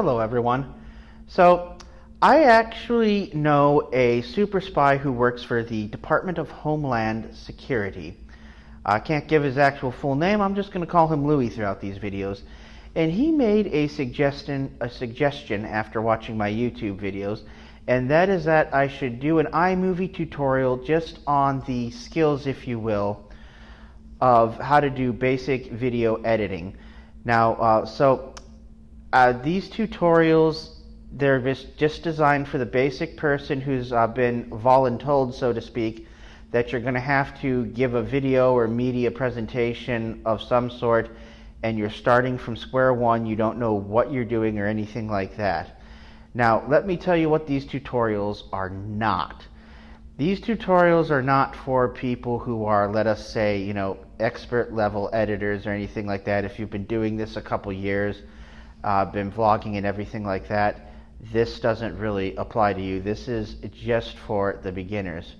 Hello, everyone. So, I actually know a super spy who works for the Department of Homeland Security. I can't give his actual full name. I'm just going to call him Louis throughout these videos. And he made a suggestion after watching my YouTube videos, and that is that I should do an iMovie tutorial just on the skills, if you will, of how to do basic video editing. Now, these tutorials, they're just designed for the basic person who's been voluntold, so to speak, that you're going to have to give a video or media presentation of some sort, and you're starting from square one, you don't know what you're doing or anything like that. Now, let me tell you what these tutorials are not. These tutorials are not for people who are, let us say, expert level editors or anything like that. If you've been doing this a couple years, been vlogging and everything like that, this doesn't really apply to you. This is just for the beginners.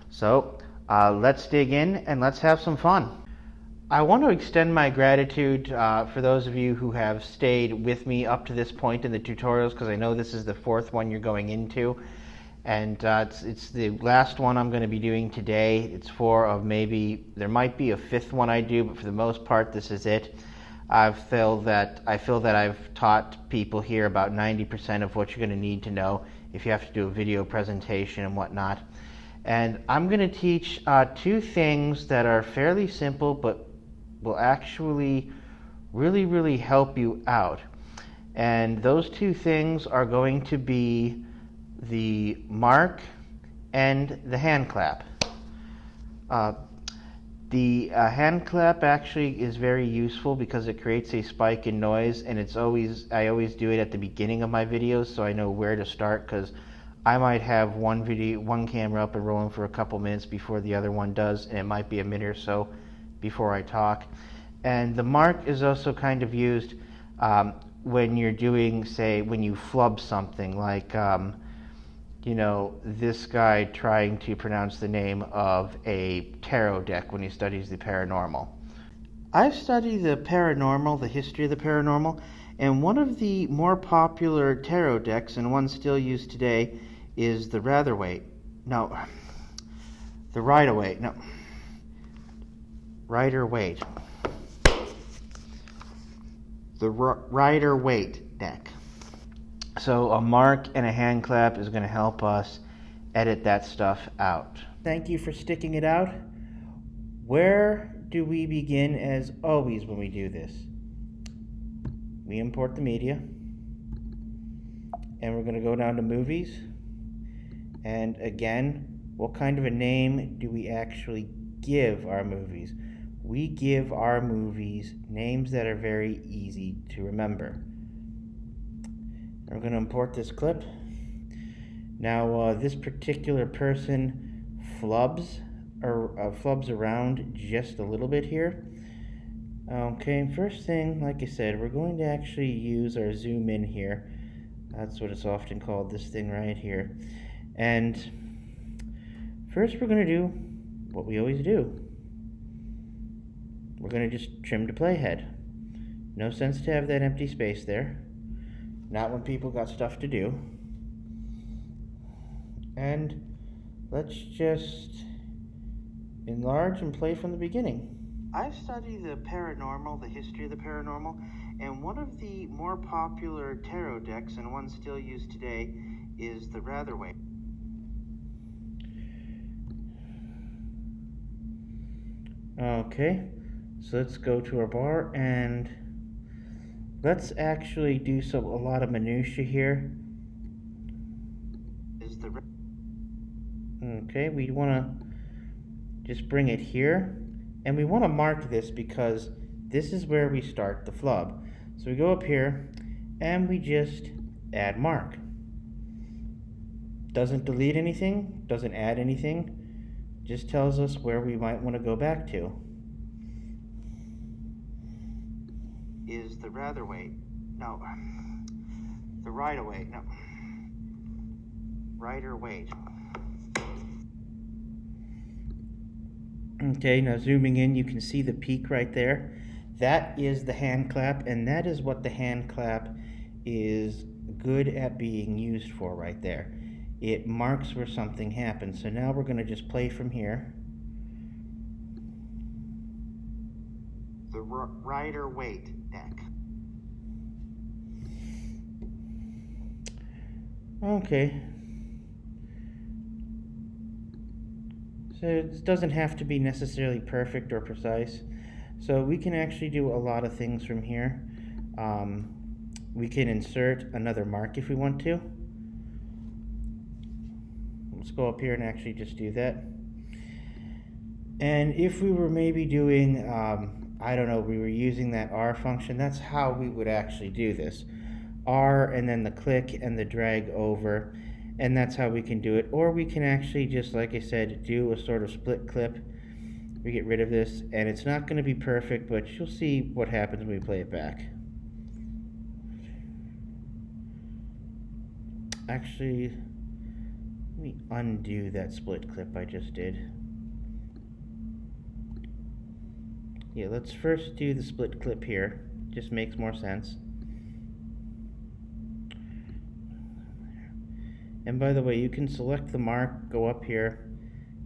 So let's dig in and let's have some fun. I want to extend my gratitude for those of you who have stayed with me up to this point in the tutorials, because I know this is the fourth one you're going into, and it's the last one I'm going to be doing today. It's four of maybe, there might be a fifth one I do, but for the most part this is it. I feel that I've taught people here about 90% of what you're going to need to know if you have to do a video presentation and whatnot. And I'm going to teach two things that are fairly simple but will actually really help you out. And those two things are going to be the mark and the hand clap. The hand clap actually is very useful because it creates a spike in noise, and I always do it at the beginning of my videos so I know where to start, because I might have one camera up and rolling for a couple minutes before the other one does, and it might be a minute or so before I talk. And the mark is also kind of used when you're doing, say, when you flub something, like this guy trying to pronounce the name of a tarot deck when he studies the paranormal. I study the paranormal, the history of the paranormal, and one of the more popular tarot decks, and one still used today, is the Rider-Waite. The Rider-Waite deck. So a mark and a hand clap is going to help us edit that stuff out. Thank you for sticking it out. Where do we begin, as always, when we do this? We import the media, and we're going to go down to movies. And again, what kind of a name do we actually give our movies? We give our movies names that are very easy to remember. We're going to import this clip. Now, this particular person flubs around just a little bit here. Okay, first thing, like I said, we're going to actually use our zoom in here. That's what it's often called, this thing right here. And first we're going to do what we always do. We're going to just trim to playhead. No sense to have that empty space there. Not when people got stuff to do. And let's just enlarge and play from the beginning. I study the paranormal, the history of the paranormal, and one of the more popular tarot decks, and one still used today, is the Rider-Waite. Okay, so let's go to our bar and let's actually do a lot of minutia here. Okay, we want to just bring it here, and we want to mark this because this is where we start the flub. So we go up here and we just add mark. Doesn't delete anything, doesn't add anything, just tells us where we might want to go back to. Is the Rider-Waite. No. The Rider-Waite. No. Rider-Waite. Okay, now zooming in, you can see the peak right there. That is the hand clap, and that is what the hand clap is good at being used for right there. It marks where something happened. So now we're going to just play from here. The Rider-Waite deck. Okay. So it doesn't have to be necessarily perfect or precise. So we can actually do a lot of things from here. We can insert another mark if we want to. Let's go up here and actually just do that. And if we were maybe doing, I don't know, we were using that R function, that's how we would actually do this. R and then the click and the drag over, and that's how we can do it. Or we can actually just, like I said, do a sort of split clip. We get rid of this, and it's not going to be perfect, but you'll see what happens when we play it back. Actually, let me undo that split clip I just did. Yeah, let's first do the split clip here. Just makes more sense. And by the way, you can select the mark, go up here,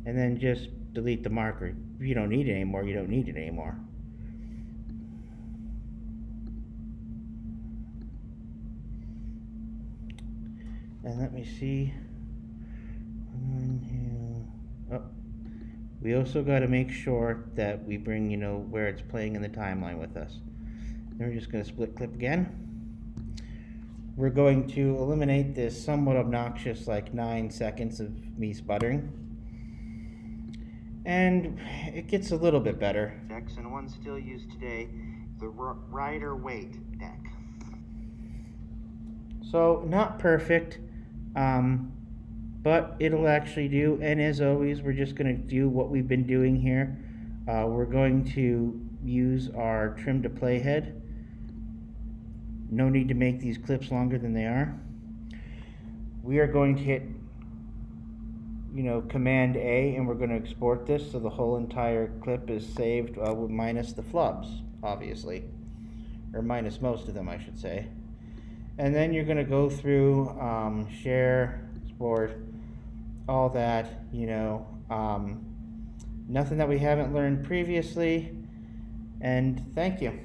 and then just delete the marker. If you don't need it anymore, you don't need it anymore. And let me see. Oh, we also got to make sure that we bring, where it's playing in the timeline with us. Then we're just going to split clip again. We're going to eliminate this somewhat obnoxious 9 seconds of me sputtering. And it gets a little bit better. Decks and one still used today, the Rider-Waite deck. So not perfect, but it'll actually do. And as always, we're just going to do what we've been doing here. We're going to use our trim to play head. No need to make these clips longer than they are. We are going to hit, Command A, and we're going to export this so the whole entire clip is saved minus the flubs, obviously. Or minus most of them, I should say. And then you're going to go through, share, export, all that, nothing that we haven't learned previously. And thank you.